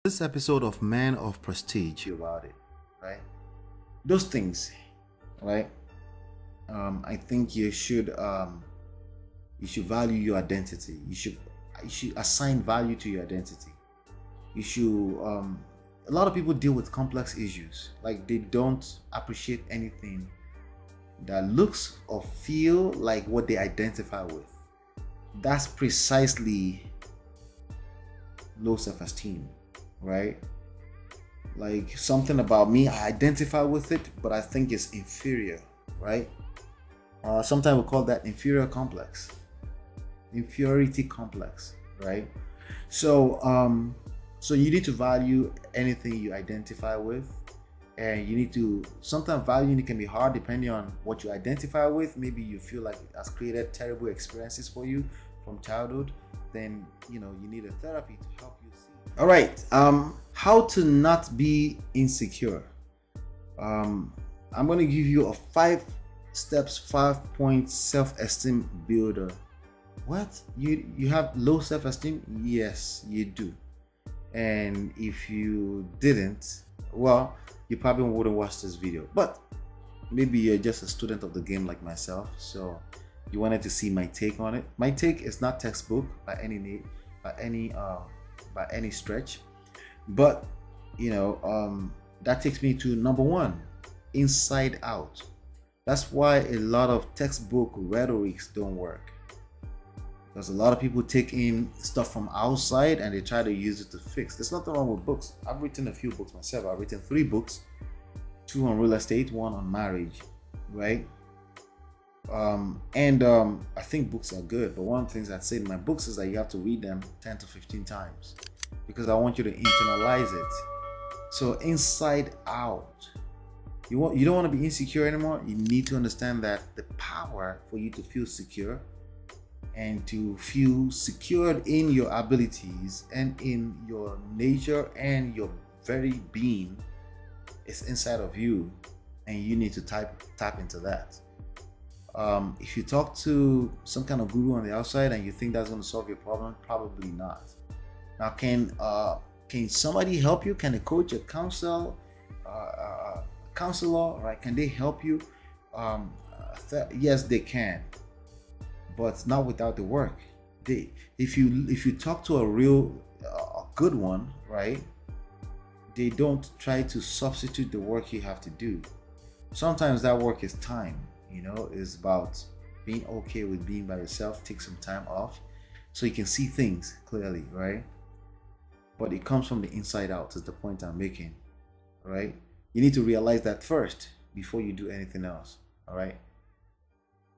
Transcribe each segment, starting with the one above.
This episode of Man of Prestige about it, right? Those things, right? I think you should value your identity. You should assign value to your identity. You should. A lot of people deal with complex issues, like they don't appreciate anything that looks or feel like what they identify with. That's precisely low self-esteem, right? Like something about me, I identify with it, but I think it's inferior, right? Sometimes we call that inferiority complex, right? So you need to value anything you identify with, and you need to. Sometimes valuing it can be hard depending on what you identify with. Maybe you feel like it has created terrible experiences for you from childhood. Then you need a therapy to help you see. All right. How to not be insecure. I'm going to give you a 5-point self-esteem builder. What? You have low self-esteem? Yes, you do. And if you didn't, well, you probably wouldn't watch this video. But maybe you're just a student of the game like myself, so you wanted to see my take on it. My take is not textbook by any stretch, but that takes me to number one: inside out. That's why a lot of textbook rhetorics don't work, because a lot of people take in stuff from outside and they try to use it to fix. There's nothing wrong with books. I've written a few books myself. I've written 3 books, 2 on real estate, 1 on marriage, right? I think books are good, but one of the things I say in my books is that you have to read them 10 to 15 times because I want you to internalize it. So inside out, you don't want to be insecure anymore. You need to understand that the power for you to feel secure and to feel secured in your abilities and in your nature and your very being is inside of you, and you need to tap into that. If you talk to some kind of guru on the outside and you think that's going to solve your problem, probably not. Now, can somebody help you? Can a coach, a counselor, right? Can they help you? Yes, they can, but not without the work. If you talk to a good one, right? They don't try to substitute the work you have to do. Sometimes that work is time. Is about being okay with being by yourself. Take some time off so you can see things clearly, right? But it comes from the inside out, is the point I'm making, right? You need to realize that first before you do anything else, all right?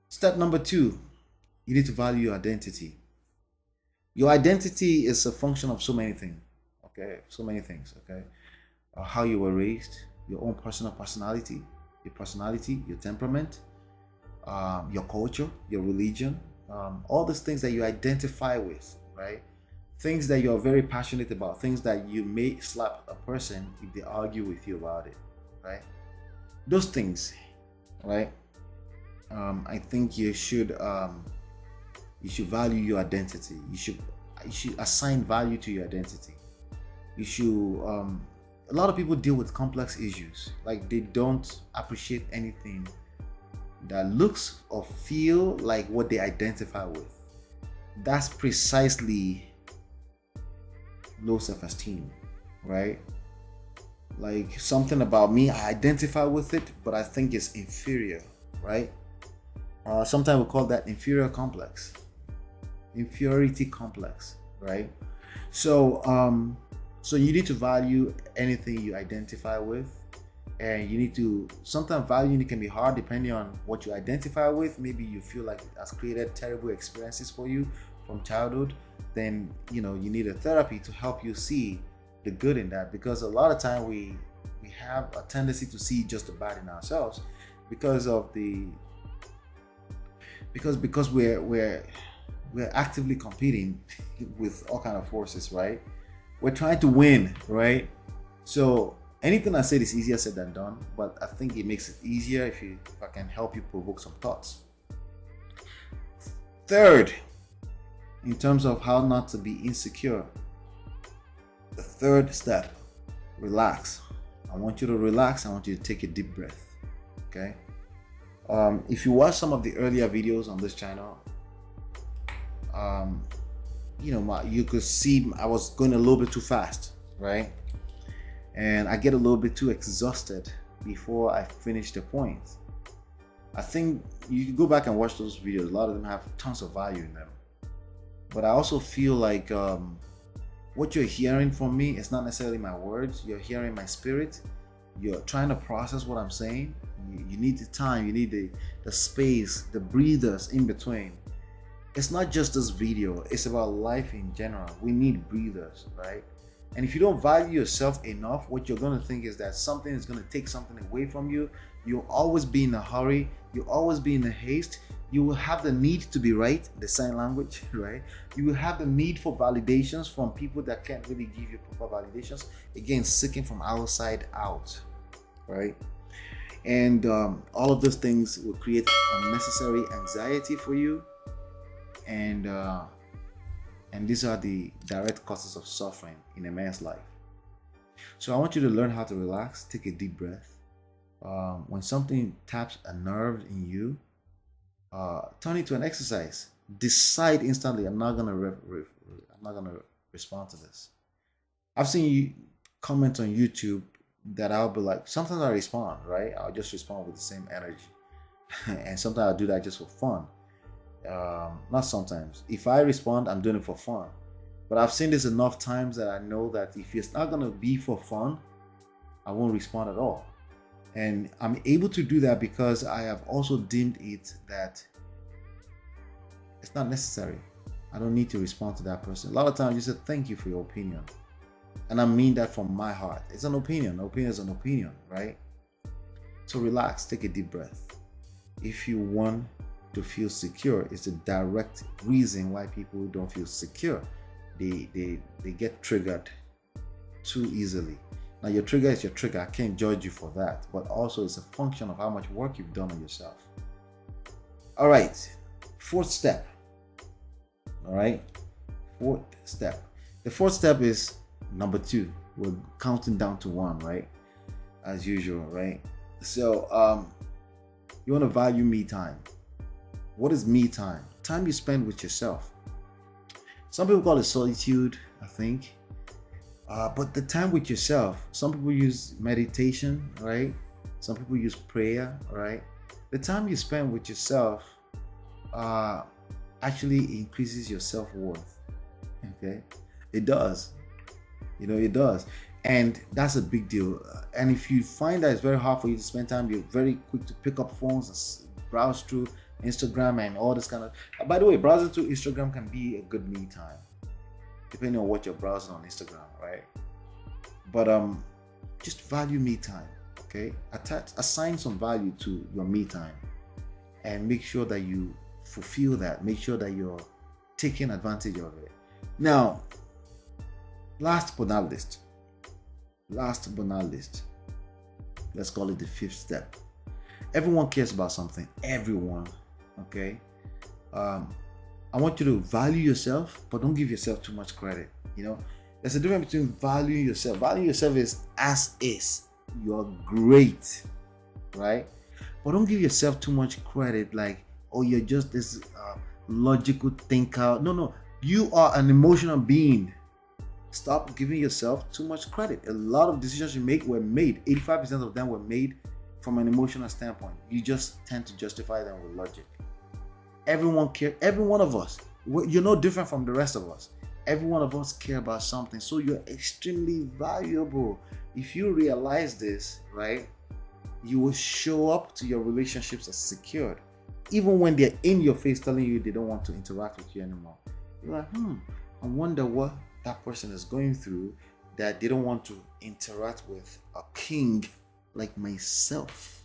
Step number 2, you need to value your identity. Your identity is a function of so many things, okay? How you were raised, your own personal personality, your temperament, your culture, your religion, all these things that you identify with, right? Things that you're very passionate about, things that you may slap a person if they argue with you about it, right? Those things, right? I think you should value your identity. You should assign value to your identity. You should. A lot of people deal with complex issues, like they don't appreciate anything that looks or feel like what they identify with. That's precisely low self-esteem, right? Like something about me, I identify with it, but I think it's inferior, right? Sometimes we call that inferiority complex, right? So you need to value anything you identify with, and you need to. Sometimes valuing it can be hard depending on what you identify with. Maybe you feel like it has created terrible experiences for you from childhood. Then you need a therapy to help you see the good in that, because a lot of time we have a tendency to see just the bad in ourselves because we're actively competing with all kind of forces, right? We're trying to win, right? So anything I said is easier said than done, but I think it makes it easier if I can help you provoke some thoughts. Third, in terms of how not to be insecure, The third step, relax. I want you to relax. I want you to take a deep breath. Okay. If you watch some of the earlier videos on this channel, you could see I was going a little bit too fast, right? And I get a little bit too exhausted before I finish the point. I think you can go back and watch those videos. A lot of them have tons of value in them. But I also feel like what you're hearing from me is not necessarily my words. You're hearing my spirit. You're trying to process what I'm saying. You need the time. You need the space, the breathers in between. It's not just this video. It's about life in general. We need breathers, right? And if you don't value yourself enough, what you're going to think is that something is going to take something away from you. You'll always be in a hurry. You'll always be in a haste. You will have the need to be right, the sign language, right? You will have the need for validations from people that can't really give you proper validations. Again, seeking from outside out, right? And all of those things will create unnecessary anxiety for you. And these are the direct causes of suffering in a man's life. So I want you to learn how to relax, take a deep breath. When something taps a nerve in you, turn it to an exercise. Decide instantly, I'm not gonna respond to this. I've seen you comment on YouTube that I'll be like, sometimes I respond, right? I'll just respond with the same energy. And sometimes I'll do that just for fun. Not sometimes. If I respond, I'm doing it for fun. But I've seen this enough times that I know that if it's not gonna be for fun, I won't respond at all. And I'm able to do that because I have also deemed it that it's not necessary. I don't need to respond to that person. A lot of times you say thank you for your opinion. And I mean that from my heart. It's an opinion. An opinion is an opinion, right? So relax, take a deep breath. If you want to feel secure, it's a direct reason why people don't feel secure. They get triggered too easily. Now your trigger is your trigger. I can't judge you for that, but also it's a function of how much work you've done on yourself. All right, fourth step. All right, fourth step. The fourth step is number 2. We're counting down to 1, right? As usual, right? So you want to value me time. What is me time? Time you spend with yourself. Some people call it solitude, I think. But the time with yourself, some people use meditation, right? Some people use prayer, right? The time you spend with yourself actually increases your self-worth. Okay? It does. It does. And that's a big deal. And if you find that it's very hard for you to spend time, you're very quick to pick up phones and browse through Instagram and all this kind of. By the way, browsing through Instagram can be a good me time, depending on what you're browsing on Instagram, right? But just value me time, okay? Assign some value to your me time, and make sure that you fulfill that. Make sure that you're taking advantage of it. Now, last but not least, let's call it the 5th step. Everyone cares about something. Everyone, okay? I want you to value yourself, but don't give yourself too much credit. There's a difference between valuing yourself. Valuing yourself is as is. You're great, right? But don't give yourself too much credit, like, oh, you're just this logical thinker. No. You are an emotional being. Stop giving yourself too much credit. A lot of decisions you make were made. 85% of them were made from an emotional standpoint. You just tend to justify them with logic. Everyone cares. Every one of us. You're no different from the rest of us. Every one of us care about something. So you're extremely valuable. If you realize this, right, you will show up to your relationships as secured. Even when they're in your face telling you they don't want to interact with you anymore. You're like, I wonder what that person is going through that they don't want to interact with a king like myself.